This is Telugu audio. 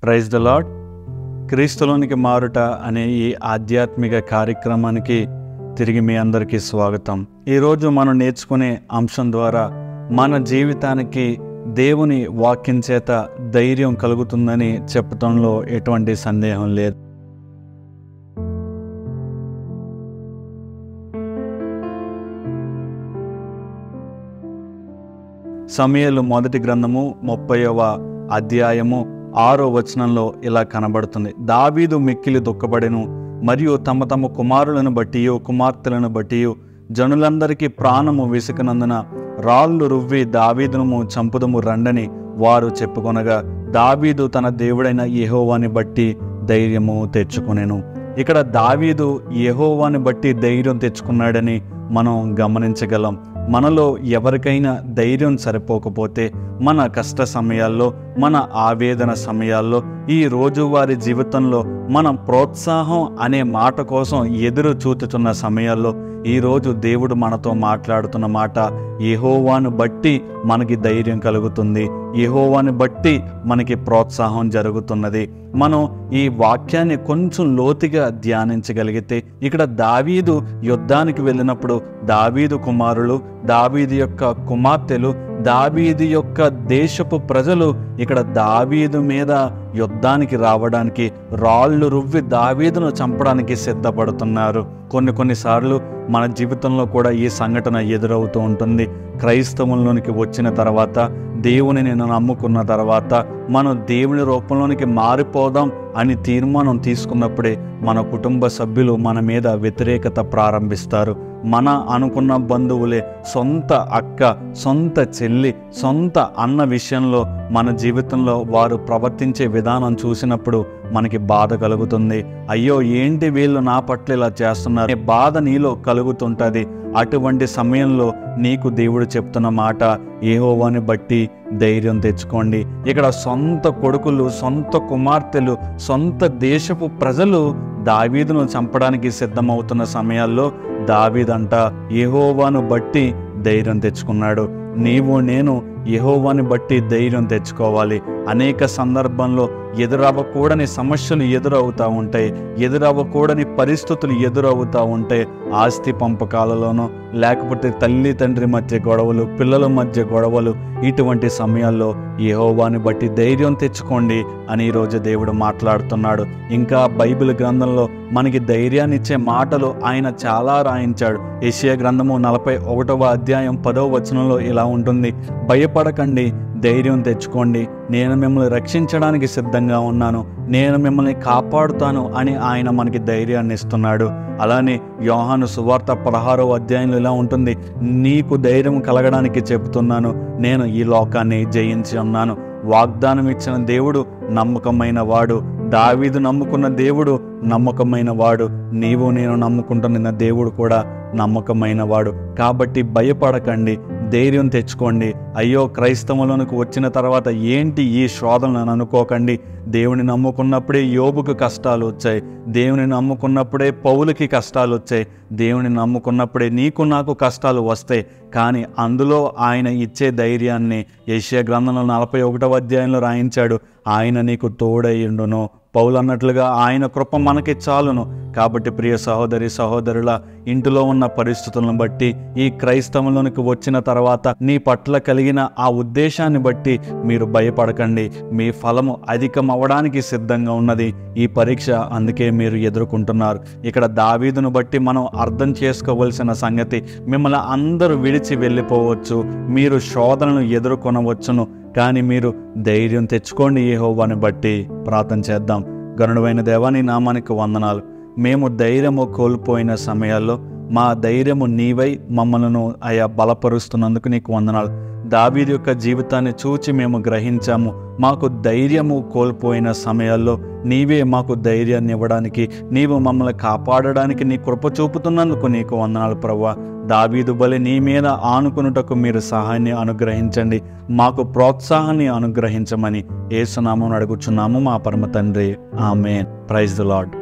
Praise the lord. క్రీస్తులోనికి మారుట అనే ఈ ఆధ్యాత్మిక కార్యక్రమానికి తిరిగి మీ అందరికీ స్వాగతం. ఈరోజు మనం నేర్చుకునే అంశం ద్వారా మన జీవితానికి దేవుని వాక్యం చేత ధైర్యం కలుగుతుందని చెప్పడంలో ఎటువంటి సందేహం లేదు. సమూయేలు మొదటి గ్రంథము 30వ అధ్యాయము 6వ వచనంలో ఇలా కనబడుతుంది. దావీదు మిక్కిలి దుఃఖపడెను, మరియు తమ తమ కుమారులను బట్టియు కుమార్తెలను బట్టియు జనులందరికీ ప్రాణము విసుకనందున రాళ్ళు రువ్వి దావీదును చంపుదము రండని వారు చెప్పుకొనగా దావీదు తన దేవుడైన యెహోవాని బట్టి ధైర్యము తెచ్చుకొనెను. ఇక్కడ దావీదు యెహోవాని బట్టి ధైర్యం తెచ్చుకున్నాడని మనం గమనించగలం. మనలో ఎవరికైనా ధైర్యం సరిపోకపోతే మన కష్ట సమయాల్లో, మన ఆవేదన సమయాల్లో, ఈ రోజువారీ జీవితంలో మనం ప్రోత్సాహం అనే మాట కోసం ఎదురు చూచుతున్న సమయాల్లో ఈరోజు దేవుడు మనతో మాట్లాడుతున్న మాట, యెహోవాను బట్టి మనకి ధైర్యం కలుగుతుంది, యెహోవాను బట్టి మనకి ప్రోత్సాహం జరుగుతున్నది. మనం ఈ వాక్యాన్ని కొంచెం లోతుగా ధ్యానించగలిగితే, ఇక్కడ దావీదు యుద్ధానికి వెళ్ళినప్పుడు దావీదు కుమారులు, దావీదు యొక్క కుమార్తెలు, దావీదు యొక్క దేశపు ప్రజలు ఇక్కడ దావీదు మీద యుద్ధానికి రావడానికి రాళ్ళు రువ్వి దావీదును చంపడానికి సిద్ధపడుతున్నారు. కొన్నిసార్లు మన జీవితంలో కూడా ఈ సంఘటన ఎదురవుతూ ఉంటుంది. క్రైస్తవంలోనికి వచ్చిన తర్వాత, దేవుని నమ్ముకున్న తర్వాత మనం దేవుని రూపంలోనికి మారిపోదాం అని తీర్మానం తీసుకున్నప్పుడే మన కుటుంబ సభ్యులు మన మీద వ్యతిరేకత ప్రారంభిస్తారు. మన అనుకున్న బంధువులే సొంత అక్క, సొంత చెల్లి, సొంత అన్న విషయంలో మన జీవితంలో వారు ప్రవర్తించే విధానం చూసినప్పుడు మనకి బాధ కలుగుతుంది. అయ్యో, ఏంటి వీళ్ళు నా పట్ల ఇలా చేస్తున్నారు, బాధ నీలో కలుగుతుంటుంది. అటువంటి సమయంలో నీకు దేవుడు చెప్తున్న మాట, యెహోవాని బట్టి ధైర్యం తెచ్చుకోండి. ఇక్కడ సొంత కొడుకులు, సొంత కుమార్తెలు, సొంత దేశపు ప్రజలు దావీదును చంపడానికి సిద్ధమవుతున్న సమయాల్లో దావీదంట యెహోవాను బట్టి ధైర్యం తెచ్చుకున్నాడు. నీవు నేను యెహోవాని బట్టి ధైర్యం తెచ్చుకోవాలి. అనేక సందర్భంలో ఎదురవ్వకూడని సమస్యలు ఎదురవుతూ ఉంటాయి, ఎదురవ్వకూడని పరిస్థితులు ఎదురవుతూ ఉంటాయి. ఆస్తి పంపకాలలోనో, లేకపోతే తల్లి తండ్రి మధ్య గొడవలు, పిల్లల మధ్య గొడవలు, ఇటువంటి సమయాల్లో యెహోవాని బట్టి ధైర్యం తెచ్చుకోండి అని ఈరోజు దేవుడు మాట్లాడుతున్నాడు. ఇంకా బైబిల్ గ్రంథంలో మనకి ధైర్యాన్ని ఇచ్చే మాటలు ఆయన చాలా రాయించాడు. యెషయా గ్రంథము 41వ అధ్యాయం 10వ వచనంలో ఇలా ఉంటుంది, భయపడకండి, ధైర్యం తెచ్చుకోండి, నేను మిమ్మల్ని రక్షించడానికి సిద్ధంగా ఉన్నాను, నేను మిమ్మల్ని కాపాడుతాను అని ఆయన మనకి ధైర్యాన్ని ఇస్తున్నాడు. అలానే యోహాను సువార్త 16వ అధ్యాయంలో ఇలా ఉంటుంది, నీకు ధైర్యం కలగడానికి చెబుతున్నాను, నేను ఈ లోకాన్ని జయించి ఉన్నాను. వాగ్దానం ఇచ్చిన దేవుడు నమ్మకమైన వాడు. దావీదు నమ్ముకున్న దేవుడు నమ్మకమైన వాడు. నీవు నేను నమ్ముకుంటున్న దేవుడు కూడా నమ్మకమైన వాడు. కాబట్టి భయపడకండి, ధైర్యం తెచ్చుకోండి. అయ్యో, క్రైస్తవంలోనికి వచ్చిన తర్వాత ఏంటి ఈ శోధనలను అనుకోకండి. దేవుని నమ్ముకున్నప్పుడే యోబుకు కష్టాలు వచ్చాయి, దేవుని నమ్ముకున్నప్పుడే పౌలుకి కష్టాలు వచ్చాయి, దేవుని నమ్ముకున్నప్పుడే నీకు నాకు కష్టాలు వస్తాయి. కానీ అందులో ఆయన ఇచ్చే ధైర్యాన్ని యెషయా గ్రంథంలో 41వ అధ్యాయంలో రాయించాడు, ఆయన నీకు తోడయ్యుండును. పౌలు అన్నట్లుగా ఆయన కృప మనకి చాలును. కాబట్టి ప్రియ సహోదరి సహోదరుల, ఇంటిలో ఉన్న పరిస్థితులను బట్టి, ఈ క్రైస్తవంలోనికి వచ్చిన తర్వాత నీ పట్ల కలిగిన ఆ ఉద్దేశాన్ని బట్టి మీరు భయపడకండి. మీ ఫలము అధికమవ్వడానికి సిద్ధంగా ఉన్నది ఈ పరీక్ష, అందుకే మీరు ఎదుర్కొంటున్నారు. ఇక్కడ దావీదును బట్టి మనం అర్థం చేసుకోవలసిన సంగతి, మిమ్మల్ని అందరూ విడిచి వెళ్ళిపోవచ్చు, మీరు శోధనను ఎదుర్కొనవచ్చును, కానీ మీరు ధైర్యం తెచ్చుకోండి యెహోవాని బట్టి. ప్రార్థన చేద్దాం. గనుడైన దేవా, నీ నామానికి వందనాలు. మేము ధైర్యము కోల్పోయిన సమయాల్లో మా ధైర్యము నీవై మమ్మలను అయా బలపరుస్తున్నందుకు నీకు వందనాలు. దావీదు యొక్క జీవితాన్ని చూచి మేము గ్రహించాము. మాకు ధైర్యము కోల్పోయిన సమయాల్లో నీవే మాకు ధైర్యాన్ని ఇవ్వడానికి, నీవు మమ్మల్ని కాపాడడానికి నీ కృప చూపుతున్నందుకు నీకు వందనాలు ప్రభువా. దావీదు బలి నీ మీద ఆనుకునుటకు మీరు సహాయాన్ని అనుగ్రహించండి, మాకు ప్రోత్సాహాన్ని అనుగ్రహించమని యేసు నామమున అడుగుచున్నాము మా పరమ తండ్రి. ఆమేన్. Praise the lord.